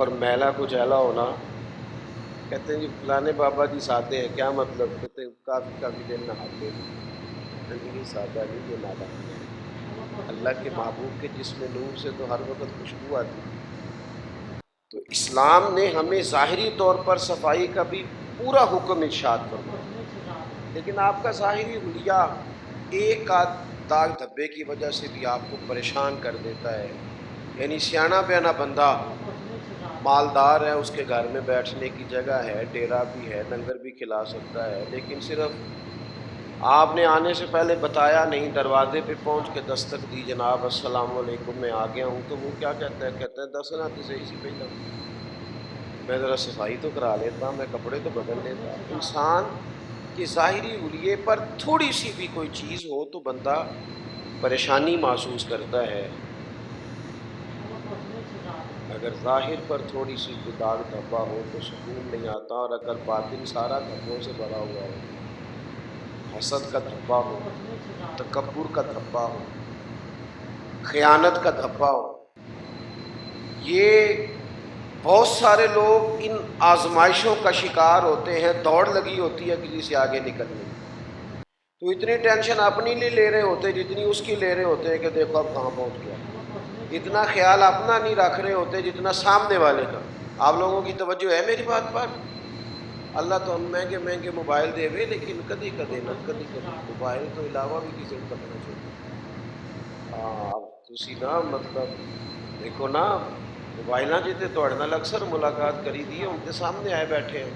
اور میلا کچیلا ہونا. کہتے ہیں جی فلانے بابا جی سادے ہیں. کیا مطلب؟ کہتے ہیں کافی کافی دن نہاتے ہیں. یہ سادہ نہیں، یہ نادان ہے. اللہ کے محبوب کے جسم نور سے تو ہر وقت خوشبو آتی. تو اسلام نے ہمیں ظاہری طور پر صفائی کا بھی پورا حکم ارشاد فرمایا، لیکن آپ کا ظاہری حلیہ ایک آدھ داغ دھبے کی وجہ سے بھی آپ کو پریشان کر دیتا ہے. یعنی سیاںا بیانا بندہ مالدار ہے، اس کے گھر میں بیٹھنے کی جگہ ہے، ڈیرا بھی ہے، لنگر بھی کھلا سکتا ہے، لیکن صرف آپ نے آنے سے پہلے بتایا نہیں، دروازے پہ پہنچ کے دستک دی، جناب السلام علیکم میں آ گیا ہوں، تو وہ کیا کہتا ہے؟ کہتا ہے دسنا تو صحیح سی پہلا، میں ذرا صفائی تو کرا لیتا، میں کپڑے تو بدل لیتا. انسان کے ظاہری حلیے پر تھوڑی سی بھی کوئی چیز ہو تو بندہ پریشانی محسوس کرتا ہے. اگر ظاہر پر تھوڑی سی کوئی داغ دھبا ہو تو سکون نہیں آتا، اور اگر باطن سارا دھبوں سے بھرا ہوا ہو، حسد کا دھبا ہو، تکبر کا دھبا ہو، خیانت کا دھبا ہو، یہ بہت سارے لوگ ان آزمائشوں کا شکار ہوتے ہیں. دوڑ لگی ہوتی ہے کسی سے آگے نکلنے کی، تو اتنی ٹینشن اپنی نہیں لے رہے ہوتے جتنی اس کی لے رہے ہوتے ہیں کہ دیکھو اب کہاں پہنچ گیا. اتنا خیال اپنا نہیں رکھ رہے ہوتے جتنا سامنے والے کا. آپ لوگوں کی توجہ ہے میری بات پر؟ اللہ تو ہم مہنگے مہنگے موبائل دے وے، لیکن کدی کدی نہ کدی کدی موبائل تو علاوہ بھی کسی کو کرنا چاہیے. اب تسی نا مطلب دیکھو نا، موبائل جیتے توڑ نال اکثر ملاقات کری دی ہے، ان کے سامنے آئے بیٹھے ہیں،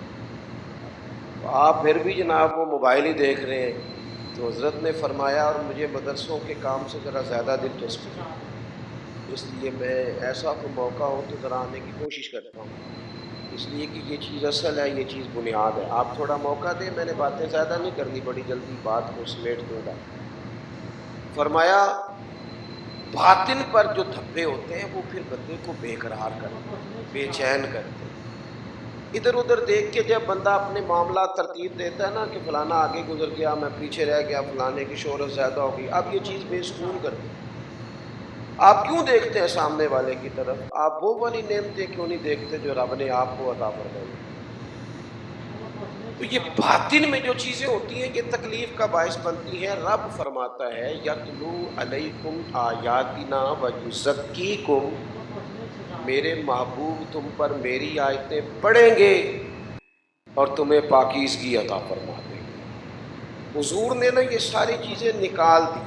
تو آپ پھر بھی جناب وہ موبائل ہی دیکھ رہے ہیں. تو حضرت نے فرمایا، اور مجھے مدرسوں کے کام سے ذرا زیادہ دلچسپی ہے، اس لیے میں ایسا کوئی موقع ہو تو ذرا آنے کی کوشش کرتا ہوں، اس لیے کہ یہ چیز اصل ہے، یہ چیز بنیاد ہے. آپ تھوڑا موقع دیں، میں نے باتیں زیادہ نہیں کرنی، بڑی جلدی بات کو سمیٹ دوں گا. فرمایا باطن پر جو دھبے ہوتے ہیں وہ پھر بندے کو بے قرار کرتے ہیں، بے چین کرتے ہیں. ادھر ادھر دیکھ کے جب بندہ اپنے معاملات ترتیب دیتا ہے نا کہ فلانا آگے گزر گیا، میں پیچھے رہ گیا، فلانے کی شہرت زیادہ ہوگی، اب یہ چیز بے سکون کرتی. آپ کیوں دیکھتے ہیں سامنے والے کی طرف؟ آپ وہ والی نعمتیں کیوں نہیں دیکھتے جو رب نے آپ کو عطا فرمائی؟ تو یہ باطن میں جو چیزیں ہوتی ہیں یہ تکلیف کا باعث بنتی ہیں. رب فرماتا ہے یتلو علیکم آیاتنا ویزکیکم، میرے محبوب تم پر میری آیتیں پڑھیں گے اور تمہیں پاکیزگی عطا فرما دیں گے. حضور نے نا یہ ساری چیزیں نکال دی.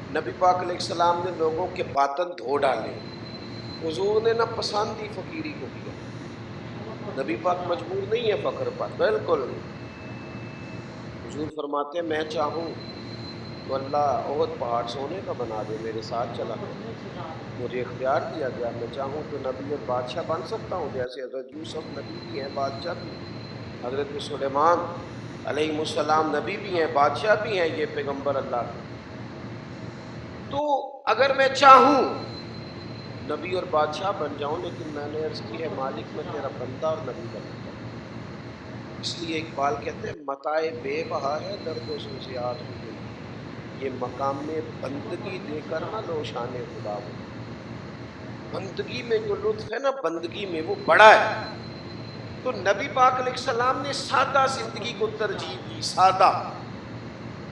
نبی پاک علیہ السلام نے لوگوں کے باطن دھو ڈالے. حضور نے نا پسند ہی فقیری کو کیا. نبی پاک مجبور نہیں ہے فقر پر، بالکل نہیں. حضور فرماتے ہیں میں چاہوں تو اللہ احد پہاڑ سونے کا بنا دے، میرے ساتھ چلا کر. مجھے اختیار دیا گیا، میں چاہوں تو نبی اور بادشاہ بن سکتا ہوں، جیسے حضرت یوسف نبی بھی ہیں، بادشاہ بھی ہیں. حضرت سلیمان علیہ السلام نبی بھی ہیں، بادشاہ بھی ہیں، یہ پیغمبر اللہ کے. تو اگر میں چاہوں نبی اور بادشاہ بن جاؤں، لیکن میں نے عرض کی ہے مالک میں تیرا بندہ اور نبی بننا چاہتا ہوں. اس لیے اقبال کہتے ہیں متاع بے بہا ہے درد و سوزیات ہو گئی، یہ مقام میں بندگی دے کر نہ لو شان خدا ہو. بندگی میں جو لطف ہے نا، بندگی میں وہ بڑا ہے. تو نبی پاک علیہ السلام نے سادہ زندگی کو ترجیح دی. سادہ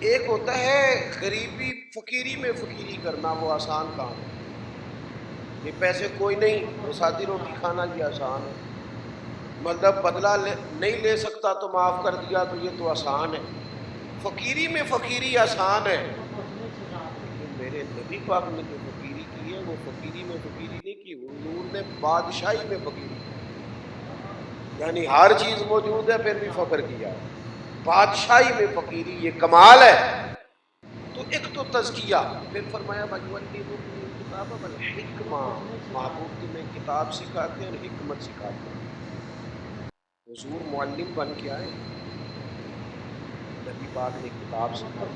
ایک ہوتا ہے غریبی فقیری میں فقیری کرنا، وہ آسان کام ہے. یہ پیسے کوئی نہیں، وہ سادی روٹی کھانا یہ آسان ہے. مطلب بدلہ نہیں لے سکتا تو معاف کر دیا تو یہ تو آسان ہے. فقیری میں فقیری آسان ہے، لیکن میرے نبی پاک نے جو فقیری کی ہے وہ فقیری میں فقیری نہیں کی. حضور نے بادشاہی میں فقیری کی، یعنی ہر چیز موجود ہے پھر بھی فقر کیا. بادشاہی میں فقیری، یہ کمال ہے. تو ایک تو تزکیہ، پھر فرمایا کتاب والحکمہ، محبوب تمہیں کتاب سکھاتے ہیں اور حکمت سکھاتے ہیں. حضور معلم بن کے آئے، نبی پاک نے کتاب سکھائی.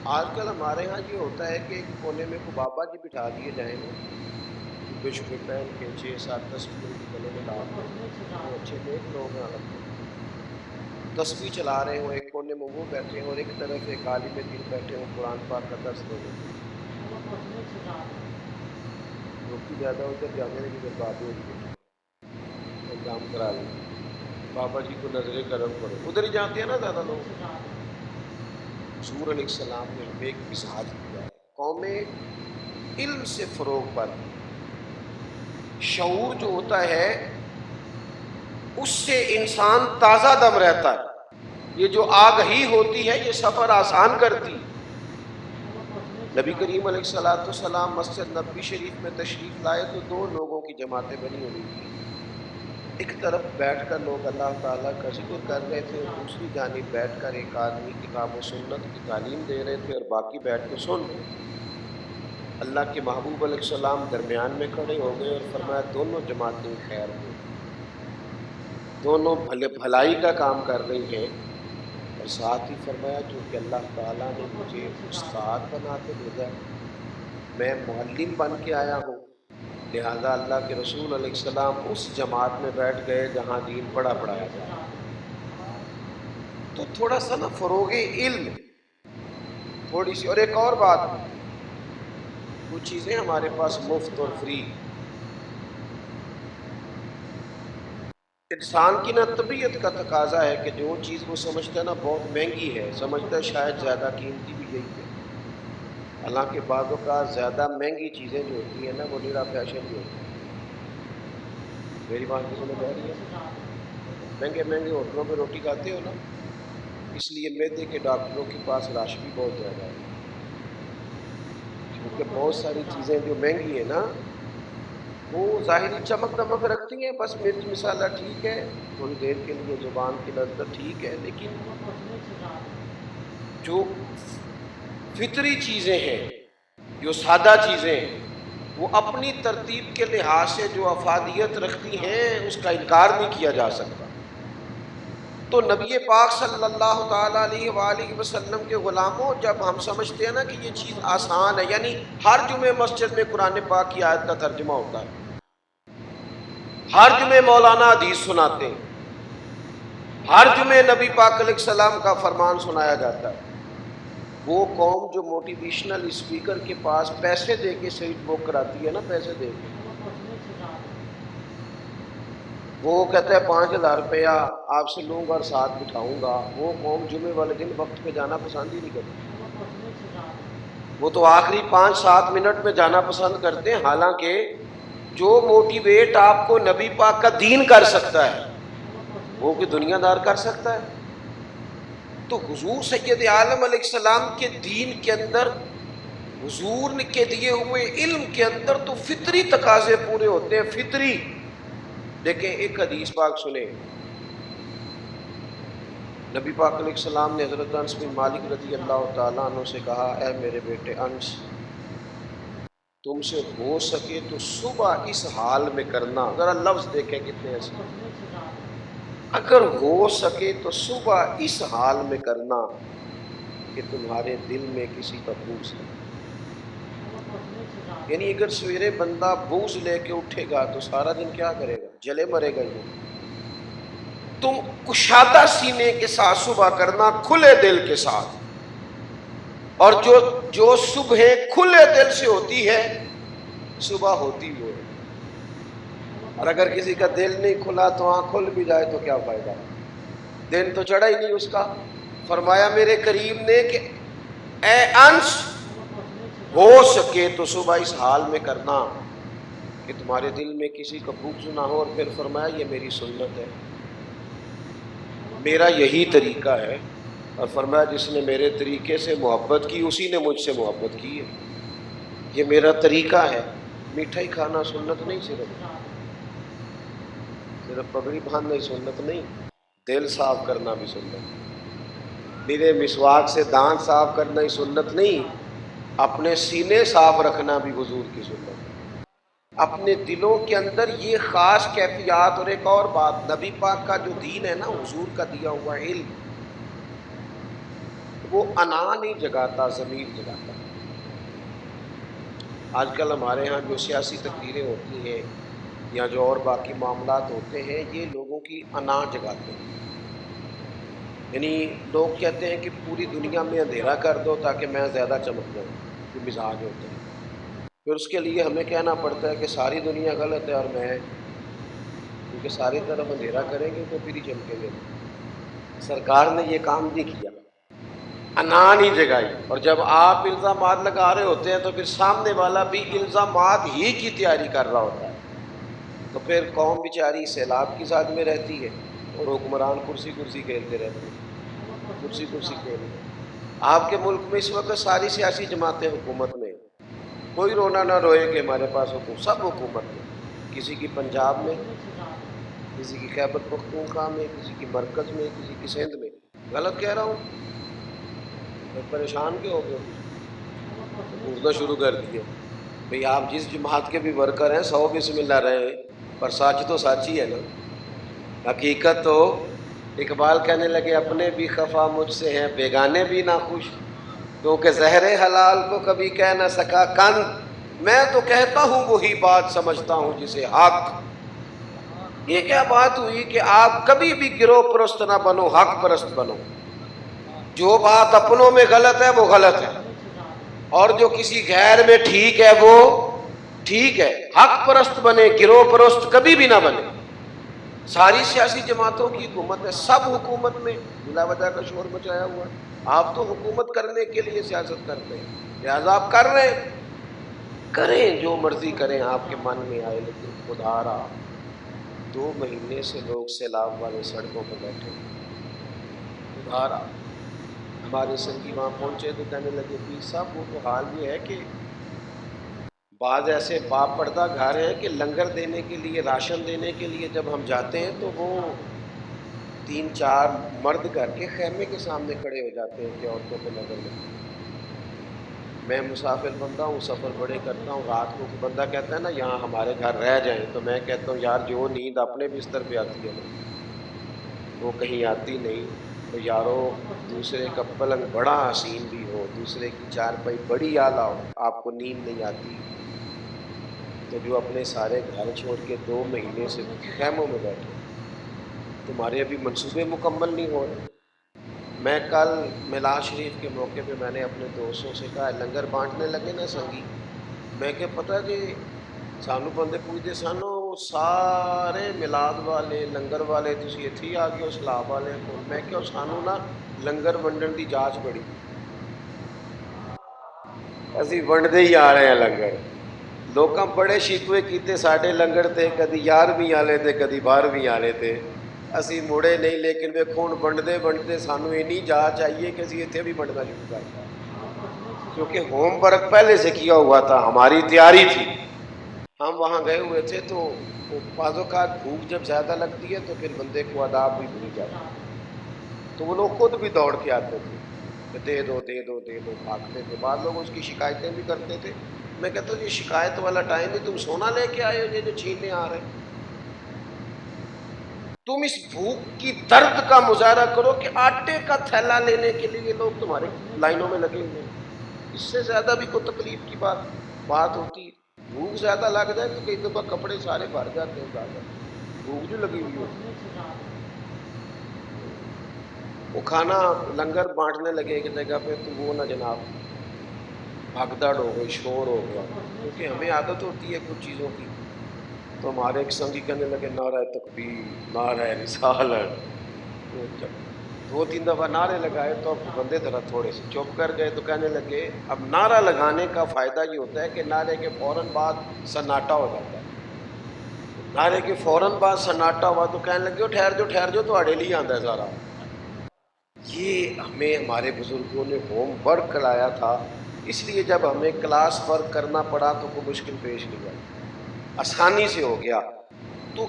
آج کل ہمارے ہاں یہ ہوتا ہے کہ ایک کونے میں کو بابا جی بٹھا دیے جائیں نا، جبے شبے پہن کے 6 7 تسبیح ان کے گلے میں لا کے، وہ اچھے نیک لوگ ہیں لگتے ہیں. تسبیح چلا رہے ہوں، ایک کونے میں وہ بیٹھے ہوں اور ایک طرف ایک عالم دین بیٹھے ہوں قرآن پاک کا درس دینے کے. روٹی زیادہ ادھر جانے لگی بربادی ہوگی، انجام کرا لیں بابا جی کو نظر کرم کرو، ادھر ہی جاتے ہیں نا زیادہ لوگ۔ حضور علیہ السلام نے ہمیں ایک مزاج دیا ہے، قومیں علم سے فروغ پاتی ہیں، شعور جو ہوتا ہے اس سے انسان تازہ دم رہتا ہے، یہ جو آگہی ہوتی ہے یہ سفر آسان کرتی ہے۔ نبی کریم علیہ السلام مسجد نبوی شریف میں تشریف لائے تو دو لوگوں کی جماعتیں بنی ہوئی تھی، ایک طرف بیٹھ کر لوگ اللہ تعالیٰ کا ذکر کر رہے تھے اور دوسری جانب بیٹھ کر ایک آدمی کتاب و سنت کی تعلیم دے رہے تھے اور باقی بیٹھ کے سن رہے تھے۔ اللہ کے محبوب علیہ السلام درمیان میں کھڑے ہو گئے اور فرمایا دونوں جماعتیں خیر میں، دونوں بھلائی کا کام کر رہی ہیں، اور ساتھ ہی فرمایا چونکہ اللہ تعالیٰ نے مجھے استاد بنا کے بھیجا ہے، میں معلم بن کے آیا ہوں، لہذا اللہ کے رسول علیہ السلام اس جماعت میں بیٹھ گئے جہاں دین پڑھایا جائے۔ تو تھوڑا سا نا فروغ علم تھوڑی سی، اور ایک اور بات بھی، کچھ چیزیں ہمارے پاس مفت اور فری، انسان کی نا طبیعت کا تقاضا ہے کہ جو چیز وہ سمجھتا ہے نا بہت مہنگی ہے، سمجھتا ہے شاید زیادہ قیمتی بھی یہی ہے، حالانکہ بعض اوقات زیادہ مہنگی چیزیں جو ہوتی ہیں نا وہ نرا فیشن بھی ہوتی ہے۔ میری بات کو سمجھ آ رہی ہے؟ مہنگے ہوٹلوں پہ روٹی کھاتے ہو نا، اس لیے معدے کے ڈاکٹروں کے پاس رش بھی بہت زیادہ ہے، کیونکہ بہت ساری چیزیں جو مہنگی ہیں نا وہ ظاہری چمک دمک رکھتی ہیں، بس مرچ مسالہ ٹھیک ہے تھوڑی دیر کے لیے، زبان کی لذت ٹھیک ہے، لیکن جو فطری چیزیں ہیں، جو سادہ چیزیں ہیں، وہ اپنی ترتیب کے لحاظ سے جو افادیت رکھتی ہیں اس کا انکار نہیں کیا جا سکتا۔ تو نبی پاک صلی اللہ تعالیٰ علیہ وآلہ وسلم کے غلاموں، جب ہم سمجھتے ہیں نا کہ یہ چیز آسان ہے، یعنی ہر جمعے مسجد میں قرآن پاک کی آیت کا ترجمہ ہوتا ہے، ہر جمعے مولانا حدیث سناتے ہیں، ہر جمعے نبی پاک علیہ السلام کا فرمان سنایا جاتا ہے، وہ قوم جو موٹیویشنل اسپیکر کے پاس پیسے دے کے سیٹ بک کراتی ہے نا، پیسے دے کے، وہ کہتا ہے 5,000 روپیہ آپ سے لوں گا اور ساتھ بٹھاؤں گا، وہ قوم جمعے والے دن وقت پہ جانا پسند ہی نہیں کرتی، وہ تو آخری 5-7 منٹ میں جانا پسند کرتے ہیں، حالانکہ جو موٹیویٹ آپ کو نبی پاک کا دین کر سکتا ہے وہ کوئی دنیا دار کر سکتا ہے؟ تو حضور سید عالم علیہ السلام کے دین کے اندر، حضور کے دیے ہوئے علم کے اندر تو فطری تقاضے پورے ہوتے ہیں، فطری۔ دیکھیں ایک حدیث پاک سنیں، نبی پاک علیہ السلام نے حضرت انس بن مالک رضی اللہ تعالیٰ عنہ سے کہا، اے میرے بیٹے انس، تم سے ہو سکے تو صبح اس حال میں کرنا، ذرا لفظ دیکھیں کتنے ایسے، اگر ہو سکے تو صبح اس حال میں کرنا کہ تمہارے دل میں کسی کا بغض ہے، یعنی اگر سویرے بندہ بغض لے کے اٹھے گا تو سارا دن کیا کرے گا؟ جلے مرے گا ہی۔ تم کشادہ سینے کے ساتھ صبح کرنا، کھلے دل کے ساتھ، اور جو صبح کھلے دل سے ہوتی ہے صبح ہوتی وہ ہے، اور اگر کسی کا دل نہیں کھلا تو آنکھ کھل بھی جائے تو کیا فائدہ، دن تو چڑھا ہی نہیں اس کا۔ فرمایا میرے کریم نے کہ اے انس، ہو سکے تو صبح اس حال میں کرنا کہ تمہارے دل میں کسی کا بغض نہ ہو، اور پھر فرمایا یہ میری سنت ہے، میرا یہی طریقہ ہے، اور فرمایا جس نے میرے طریقے سے محبت کی اسی نے مجھ سے محبت کی ہے، یہ میرا طریقہ ہے۔ مٹھائی کھانا سنت نہیں، صرف پگڑی باندھنا ہی سنت نہیں، دل صاف کرنا بھی سنت، میرے مسواک سے دانت صاف کرنا ہی سنت نہیں، اپنے سینے صاف رکھنا بھی حضور کی سنت ہے، اپنے دلوں کے اندر یہ خاص کیفیات۔ اور ایک اور بات، نبی پاک کا جو دین ہے نا، حضور کا دیا ہوا علم، وہ انا نہیں جگاتا، ضمیر جگاتا۔ آج کل ہمارے ہاں جو سیاسی تقریریں ہوتی ہیں یا جو اور باقی معاملات ہوتے ہیں، یہ لوگوں کی انا جگاتے ہیں، یعنی لوگ کہتے ہیں کہ پوری دنیا میں اندھیرا کر دو تاکہ میں زیادہ چمک جاؤں، یہ مزاج ہوتے ہیں۔ پھر اس کے لیے ہمیں کہنا پڑتا ہے کہ ساری دنیا غلط ہے اور میں، کیونکہ ساری طرف اندھیرا کریں گے تو پھر ہی چمکیں گے۔ سرکار نے یہ کام نہیں کیا، انا نہیں جگائی، اور جب آپ الزامات لگا رہے ہوتے ہیں تو پھر سامنے والا بھی الزامات ہی کی تیاری کر رہا ہوتا ہے، تو پھر قوم بیچاری سیلاب کی زد میں رہتی ہے اور حکمران کرسی کرسی کھیلتے رہتے ہیں، کرسی کرسی کھیل رہے ہیں۔ آپ کے ملک میں اس وقت ساری سیاسی جماعتیں حکومت میں، کوئی رونا نہ روئے کہ ہمارے پاس حکومت، سب حکومت میں، کسی کی پنجاب میں، کسی کی خیبر پختونخوا میں، کسی کی مرکز میں، کسی کی سندھ میں۔ غلط کہہ رہا ہوں؟ پھر پریشان کیوں ہو گئے؟ پوچھنا شروع کر دیے بھئی آپ جس جماعت کے بھی ورکر ہیں 100 بسم اللہ رہے ہیں، پر سچ تو سچ ہی ہے نا، حقیقت تو اقبال کہنے لگے اپنے بھی خفا مجھ سے ہیں بیگانے بھی نہ خوش، کیونکہ زہر حلال کو کبھی کہہ نہ سکا کند، میں تو کہتا ہوں وہی بات سمجھتا ہوں جسے حق۔ یہ کیا بات ہوئی کہ آپ کبھی بھی گروہ پرست نہ بنو، حق پرست بنو۔ جو بات اپنوں میں غلط ہے وہ غلط ہے، اور جو کسی غیر میں ٹھیک ہے وہ ٹھیک ہے۔ حق پرست بنے، گروہ پرست کبھی بھی نہ بنے۔ ساری سیاسی جماعتوں کی حکومت ہے، سب حکومت میں بلا وجہ کا شور مچایا ہوا ہے۔ آپ تو حکومت کرنے کے لیے سیاست کرتے ہیں، لہذا آپ کر رہے ہیں، کریں جو مرضی کریں آپ کے من میں آئے، لیکن خدا را 2 مہینے سے لوگ سیلاب والے سڑکوں پہ بیٹھے ہیں۔ خدا را ہمارے سنگی وہاں پہنچے تو کہنے لگے پیر صاحب وہ تو حال یہ ہے کہ بعض ایسے باپ پردہ گھر ہیں کہ لنگر دینے کے لیے، راشن دینے کے لیے جب ہم جاتے ہیں تو وہ 3-4 مرد گھر کے خیمے کے سامنے کھڑے ہو جاتے ہیں کہ عورتوں کو لنگر ملے۔ میں مسافر بندہ ہوں، سفر بڑے کرتا ہوں، رات کو بندہ کہتا ہے نا یہاں ہمارے گھر رہ جائیں، تو میں کہتا ہوں یار جو نیند اپنے بستر پہ آتی ہے نا وہ کہیں آتی نہیں، تو یارو دوسرے کا پلنگ بڑا حسین بھی ہو، دوسرے کی چارپائی بڑی اعلیٰ ہو، آپ کو نیند نہیں آتی، تو جو اپنے سارے گھر چھوڑ کے 2 مہینے سے خیموں میں بیٹھے تمہارے ابھی منصوبے مکمل نہیں ہو رہے۔ میں کل میلاد شریف کے موقع پہ میں نے اپنے دوستوں سے کہا لنگر بانٹنے لگے نا سنگی، میں کہ پتہ کہ سانو بندے پوچھتے سانو سارے میلاد والے لنگر والے تسی اتھے ہی آ گئے ہو سلاب والے کو، میں کہ سانو نا لنگر ونڈن دی جاچ بڑی، اسی ونڈتے ہی آ رہے ہیں لنگر۔ لوکاں بڑے شکوے کیتے ساڈے لنگر تے، کدی 11ویں والے تے کدی 12ویں والے تے، اسی مڑے نہیں، لیکن ویکھو ہن بنڈتے بنڈتے سانو اینی جا چاہیے کہ اسی اتنے بھی بنڈنا شروع کر دیں، کیونکہ ہوم ورک پہلے سے کیا ہوا تھا، ہماری تیاری تھی، ہم وہاں گئے ہوئے تھے۔ تو بعض اوقات بھوک جب زیادہ لگتی ہے تو پھر بندے کو آداب بھی بھول جاتے ہیں، تو وہ لوگ خود بھی دوڑ کے آتے تھے کہ دے دو دے دو دے دو، بھاگتے تھے، بعض لوگ اس کی شکایتیں بھی کرتے تھے۔ میں کہتا ہوں یہ شکایت والا ٹائم ہے، تم سونا لے کے آئے ہو یہ جو چھیننے آ رہے ہیں، تم اس بھوک کی درد کا مظاہرہ کرو کہ آٹے کا تھیلا لینے کے لیے لوگ تمہارے لائنوں میں لگے ہوئے ہیں، اس سے زیادہ بھی کوئی تکلیف کی بات ہوتی ہے؟ بھوک زیادہ لگ جائے تو کئی دفعہ کپڑے سارے بھر جاتے ہیں زیادہ، بھوک جو لگی ہوئی ہوتی ہے۔ وہ کھانا لنگر بانٹنے لگے ایک جگہ پہ تو وہ نہ جناب بھگدڑ ہو گئی، شور ہو گیا، کیونکہ ہمیں عادت ہوتی ہے کچھ چیزوں کی، تو ہمارے ایک سنگی کہنے لگے نعرہ تکبیر، نعرہ رسالت، تو جب 2-3 دفعہ نعرے لگائے تو اب بندے ذرا تھوڑے سے چپ کر گئے، تو کہنے لگے اب نعرہ لگانے کا فائدہ یہ ہوتا ہے کہ نعرے کے فوراً بعد سناٹا ہو جاتا ہے، نعرے کے فوراً بعد سناٹا ہوا تو کہنے لگے ٹھہر جو تو اڑے لیا آندا ہے سارا۔ یہ ہمیں ہمارے بزرگوں نے ہوم ورک کرایا تھا، اس لیے جب ہمیں کلاس ورک کرنا پڑا تو کوئی مشکل پیش نہیں آئی، آسانی سے ہو گیا۔ تو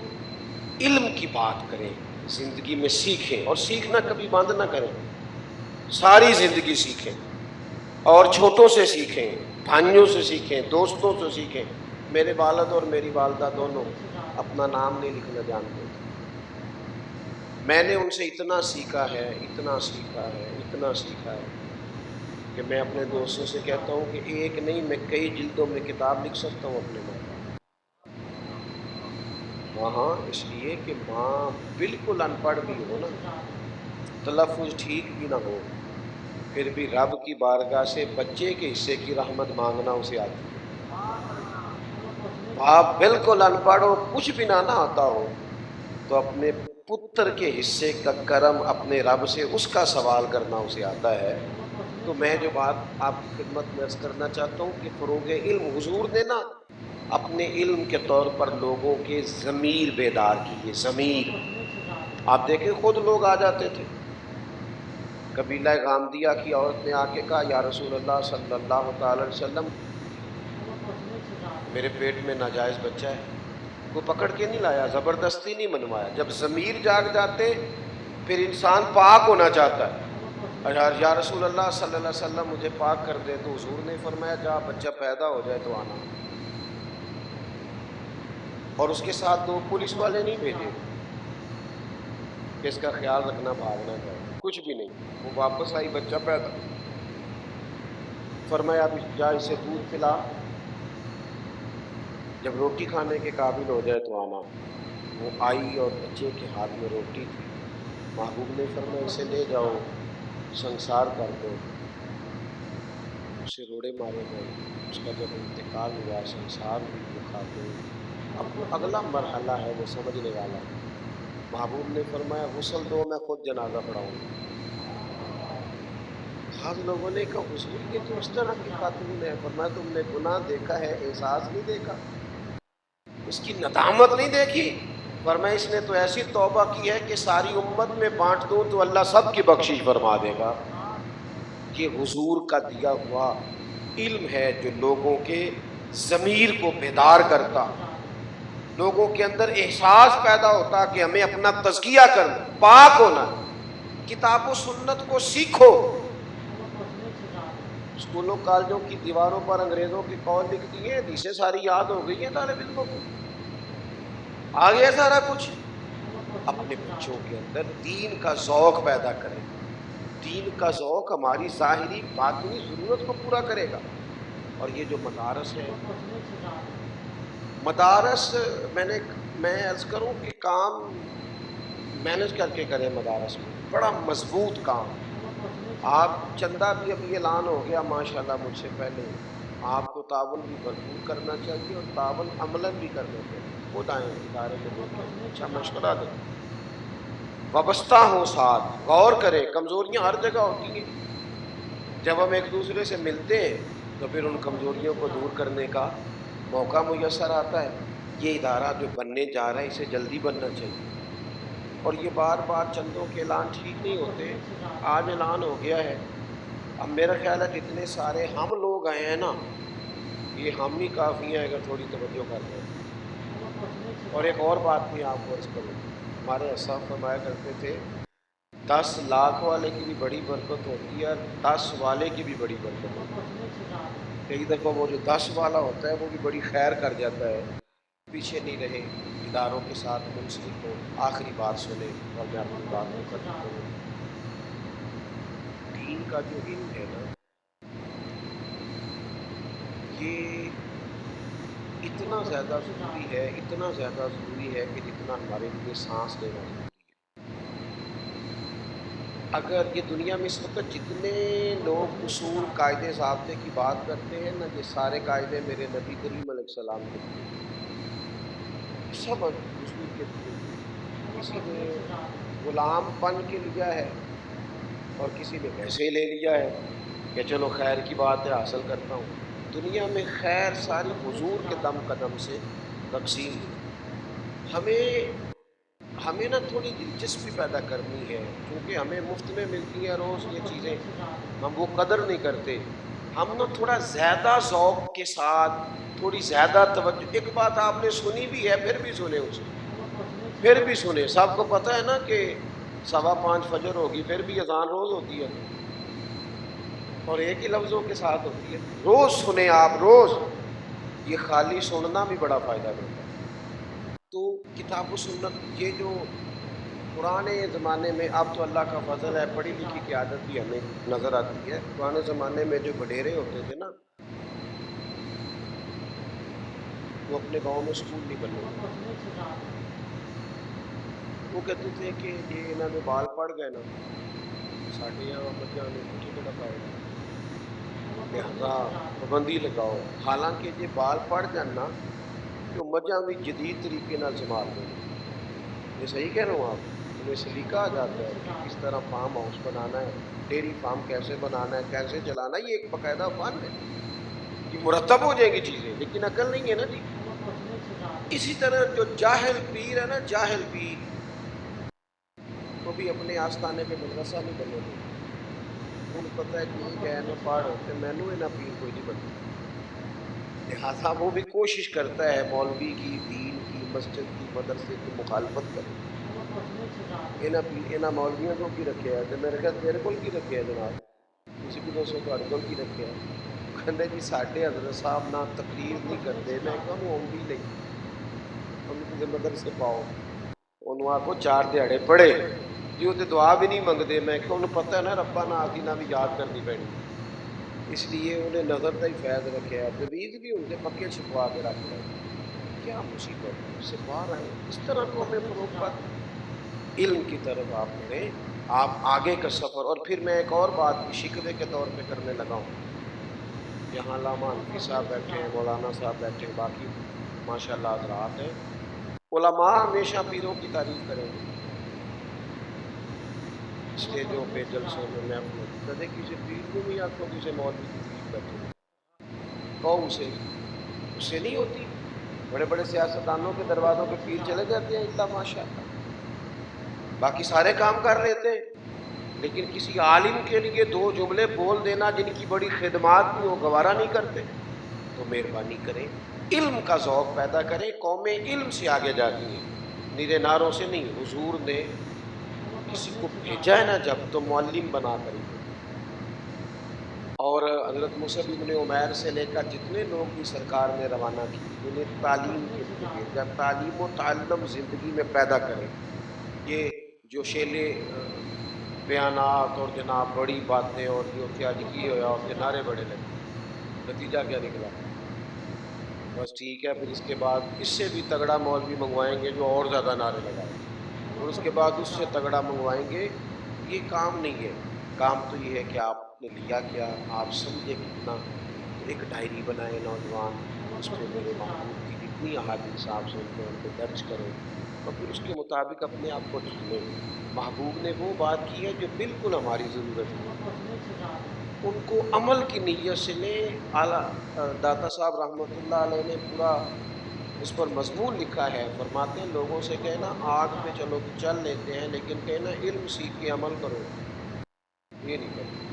علم کی بات کریں، زندگی میں سیکھیں، اور سیکھنا کبھی بند نہ کریں، ساری زندگی سیکھیں، اور چھوٹوں سے سیکھیں، بھائیوں سے سیکھیں، دوستوں سے سیکھیں۔ میرے والد اور میری والدہ دونوں اپنا نام نہیں لکھنا جانتے تھے، میں نے ان سے اتنا سیکھا ہے اتنا سیکھا ہے اتنا سیکھا ہے کہ میں اپنے دوستوں سے کہتا ہوں کہ ایک نہیں میں کئی جلدوں میں کتاب لکھ سکتا ہوں اپنے ماں باپ۔ ہاں اس لیے کہ ماں بالکل ان پڑھ بھی ہو نا، تلفظ ٹھیک بھی نہ ہو، پھر بھی رب کی بارگاہ سے بچے کے حصے کی رحمت مانگنا اسے آتی ہے۔ باپ بالکل ان پڑھ ہو، کچھ بھی نہ آتا ہو، تو اپنے پتر کے حصے کا کرم اپنے رب سے اس کا سوال کرنا اسے آتا ہے۔ تو میں جو بات آپ کی خدمت میں عرض کرنا چاہتا ہوں کہ فروغ علم، حضور نے نا اپنے علم کے طور پر لوگوں کے ضمیر بیدار کیے، ضمیر۔ آپ دیکھیں خود لوگ آ جاتے تھے، قبیلہ غامدیہ کی عورت نے آ کے کہا یا رسول اللہ صلی اللہ تعالی علیہ وسلم، میرے پیٹ میں ناجائز بچہ ہے۔ کوئی پکڑ کے نہیں لایا، زبردستی نہیں منوایا۔ جب ضمیر جاگ جاتے پھر انسان پاک ہونا چاہتا ہے۔ یا رسول اللہ صلی اللہ علیہ وسلم مجھے پاک کر دے، تو حضور نے فرمایا جا بچہ پیدا ہو جائے تو آنا، اور اس کے ساتھ 2 پولیس والے نہیں بھیجے کہ اس کا خیال رکھنا، بھاگنا جائے، کچھ بھی نہیں۔ وہ واپس آئی، بچہ پیدا۔ فرمایا اب جا اسے دودھ پلا، جب روٹی کھانے کے قابل ہو جائے تو آنا۔ وہ آئی اور بچے کے ہاتھ میں روٹی تھی۔ محبوب نے فرمایا اسے لے جاؤ، سنسار کر دو، اسے روڑے مارے گئے۔ اس کا جب انتقال ہوا، سنسار ہوئی، وہ خاتون، اب وہ اگلا مرحلہ ہے، وہ سمجھنے والا ہے۔ محبوب نے فرمایا غسل دو، میں خود جنازہ پڑھاؤں گا۔ بعض لوگوں نے کہا حضور یہ تو اس طرح کی خاتون ہے۔ فرمایا تم نے گناہ دیکھا ہے، احساس نہیں دیکھا، اس کی ندامت نہیں دیکھی؟ فرمایا اس نے تو ایسی توبہ کی ہے کہ ساری امت میں بانٹ دوں تو اللہ سب کی بخشش فرما دے گا۔ یہ حضور کا دیا ہوا علم ہے جو لوگوں کے ضمیر کو بیدار کرتا، لوگوں کے اندر احساس پیدا ہوتا کہ ہمیں اپنا تزکیہ کرنا، پاک ہونا۔ کتاب و سنت کو سیکھو۔ اسکولوں کالجوں کی دیواروں پر انگریزوں کے قول لکھ دیے، حدیثیں ساری یاد ہو گئی ہیں طالب علموں کو، آ گیا سارا کچھ۔ اپنے بچوں کے اندر دین کا ذوق پیدا کریں۔ دین کا ذوق ہماری ظاہری باطنی ضرورت کو پورا کرے گا۔ اور یہ جو مدارس ہے، مدارس میں عرض کروں کہ کام مینج کر کے کریں، مدارس میں بڑا مضبوط کام۔ آپ چندہ بھی ابھی اعلان ہو گیا ماشاءاللہ مجھ سے پہلے، آپ کو تعاون بھی بھرپور کرنا چاہیے اور تعاون عملاً بھی کرنا چاہیے۔ خود آئیں ادارے میں دیکھیں، اچھا مشورہ دیں، وابستہ ہوں ساتھ، غور کریں۔ کمزوریاں ہر جگہ ہوتی ہیں، جب ہم ایک دوسرے سے ملتے ہیں تو پھر ان کمزوریوں کو دور کرنے کا موقع میسر آتا ہے۔ یہ ادارہ جو بننے جا رہا ہے اسے جلدی بننا چاہیے، اور یہ بار بار چندوں کے اعلان ٹھیک نہیں ہوتے۔ آج اعلان ہو گیا ہے، اب میرا خیال ہے کہ اتنے سارے ہم لوگ آئے ہیں نا، یہ ہم ہی کافی ہیں اگر تھوڑی توجہ کر لیں۔ اور ایک اور بات بھی آپ کو عرض کروں، ہمارے اسلاف فرمایا کرتے تھے 10 لاکھ والے کی بھی بڑی برکت ہوتی ہے اور 10 والے کی بھی بڑی برکت ہوتی ہے۔ کئی دفعہ وہ جو 10 والا ہوتا ہے وہ بھی بڑی خیر کر جاتا ہے۔ پیچھے نہیں رہے، اداروں کے ساتھ منسلک ہو۔ آخری بات سنیں اور میں اپنی بات کو ختم کروں۔ دین کا جو علم ہے نا، یہ اتنا زیادہ ضروری ہے، اتنا زیادہ ضروری ہے کہ جتنا ہمارے لیے سانس لینا ضروری ہے۔ اگر یہ دنیا میں اس وقت جتنے لوگ اصول، قاعدے، ضابطے کی بات کرتے ہیں نا، یہ سارے قاعدے میرے نبی کریم علیہ السلام کے دیے، سب حضور کے دیے۔ کسی نے غلام پن کے لیا ہے اور کسی نے ویسے ہی لے لیا ہے کہ چلو خیر کی بات ہے حاصل کرتا ہوں۔ دنیا میں خیر ساری حضور کے دم قدم سے تقسیم ہوئی۔ ہمیں نا تھوڑی دلچسپی پیدا کرنی ہے، کیونکہ ہمیں مفت میں ملتی ہیں روز یہ چیزیں، ہم وہ قدر نہیں کرتے۔ ہم نا تھوڑا زیادہ ذوق کے ساتھ، تھوڑی زیادہ توجہ، ایک بات آپ نے سنی بھی ہے پھر بھی سنیں اسے، پھر بھی سنیں۔ سب کو پتہ ہے نا کہ 5:15 فجر ہوگی، پھر بھی اذان روز ہوتی ہے اور ایک ہی لفظوں کے ساتھ ہوتی ہے۔ روز سنیں آپ، روز۔ یہ خالی سننا بھی بڑا فائدہ دیتا ہے۔ تو کتاب و سنت، یہ جو پرانے زمانے میں، اب تو اللہ کا فضل ہے پڑھی لکھی کی عادت بھی ہمیں نظر آتی ہے، پرانے زمانے میں جو وڈیرے ہوتے تھے نا، وہ اپنے گاؤں میں اسکول نہیں بننے، وہ کہتے تھے کہ یہ انہوں نے بال پڑ گئے نا، ساڑھے یہاں بچہ نے کچھ کڑا پائے گا، لہذا پابندی لگاؤ۔ حالانکہ یہ بال پڑ جانا کہ مجھا بھی جدید طریقے نال سنبھال دیں. یہ صحیح کہہ رہا ہوں آپ؟ انہیں سلیقہ آ جاتا ہے کہ کس طرح فارم ہاؤس بنانا ہے، ڈیری فارم کیسے بنانا ہے، کیسے چلانا ہے. یہ ایک باقاعدہ فن ہے، یہ مرتب ہو جائیں گی چیزیں، لیکن عقل نہیں ہے نا جی. اسی طرح جو جاہل پیر ہے نا، جاہل پیر کو بھی اپنے آستانے پہ مدرسہ نہیں بننے دے. انہوں پتہ ہے کہ یہ گئے نا پڑھ تے مینوں نہ پیر کوئی نہیں بنتا. لہٰذا وہ بھی کوشش کرتا ہے مولوی کی، دین کی، مسجد کی، مدرسے کی مخالفت کرے. انہاں مولویاں کو کی رکھیا ہے تے میرے خیال تیرے کول کی رکھیا ہے جناب؟ کسی بھی دوستوں تہاڈے کول کی رکھیا ہے؟ کہندے جی ساڈے حضرت صاحب نہ تقریر نہیں کرتے. میں کہا وہ آؤندی نہیں، انہوں کسی مدرسے پاؤ، انہوں آکھو 4 دیہاڑے پڑھے جی. وہ تے دعا بھی نہیں منگتے. میں کہ انہوں پتہ ہے نا ربا نا آتینا بھی یاد کرنی پینی، اس لیے انہیں نظر دا ہی فیض رکھا ہے. دویز بھی ان کے پکے چھپوا کے رکھ لے. کیا مصیبت ہے، اس سے باہر آئیں. اس طرح کو ہمیں فروغ پاتے. علم کی طرف آپ بڑھیں، آپ آگے کا سفر. اور پھر میں ایک اور بات بھی شکوے کے طور پہ کرنے لگا ہوں. یہاں علامہ حنفی صاحب بیٹھے ہیں، مولانا صاحب بیٹھے ہیں، باقی ماشاءاللہ حضرات ہیں. علماء ہمیشہ پیروں کی تعریف کریں گے اسٹیجوں پہ، جلسوں میں، محفلوں میں. کدے کسی پیر کو بھی آنکھوں کسی مولوی کی تعریف کرتے ہیں کہو اسے، اس سے نہیں ہوتی. بڑے بڑے سیاستدانوں کے دروازوں پہ پیر چلے جاتے ہیں اللہ ماشاءاللہ، باقی سارے کام کر رہے تھے. لیکن کسی عالم کے لیے 2 جملے بول دینا جن کی بڑی خدمات بھی وہ گوارا نہیں کرتے. تو مہربانی کریں علم کا ذوق پیدا کریں. قومیں علم سے آگے جاتی ہیں، نیرے ناروں سے نہیں. حضور نے کسی کو بھیجا ہے نا جب تو معلم بنا کر ہی بھیجا. اور حضرت مصعب ابن عمیر سے لے کر جتنے لوگ بھی سرکار نے روانہ کی انہیں تعلیم کے لیے بھیجا. تعلیم و تعلم زندگی میں پیدا کریں. یہ جو شیلے بیانات اور جناب بڑی باتیں اور جو کیا لکھی ہوا اور کے نعرے بڑے لگے، نتیجہ کیا نکلا؟ بس ٹھیک ہے. پھر اس کے بعد اس سے بھی تگڑا مولوی منگوائیں گے جو اور زیادہ نعرے لگائے، اور اس کے بعد اس سے تگڑا منگوائیں گے. یہ کام نہیں ہے. کام تو یہ ہے کہ آپ نے لیا کیا، آپ سمجھے کتنا. تو ایک ڈائری بنائے نوجوان، اس پہ میرے محبوب کی جتنی احادیث آپ سنتے ہیں ان کو درج کریں، اور پھر اس کے مطابق اپنے آپ کو ڈھالیں. محبوب نے وہ بات کی ہے جو بالکل ہماری ضرورت ہے، ان کو عمل کی نیت سے لیں. اعلیٰ داتا صاحب رحمۃ اللہ علیہ نے پورا اس پر مضمون لکھا ہے. فرماتے ہیں لوگوں سے کہنا آگ پہ چلو تو چل لیتے ہیں، لیکن کہنا علم سیکھ کے عمل کرو یہ نہیں کرتے.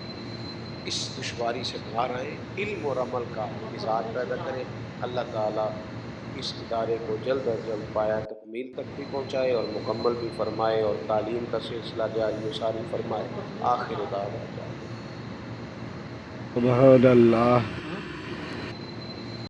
اس دشواری سے باہر آئیں، علم اور عمل کا مزاج پیدا کریں. اللہ تعالیٰ اس ادارے کو جلد از جلد پایہ تکمیل تک بھی پہنچائے اور مکمل بھی فرمائے، اور تعلیم کا سلسلہ جاری و ساری فرمائے. آخر دعوانا سبحان اللہ.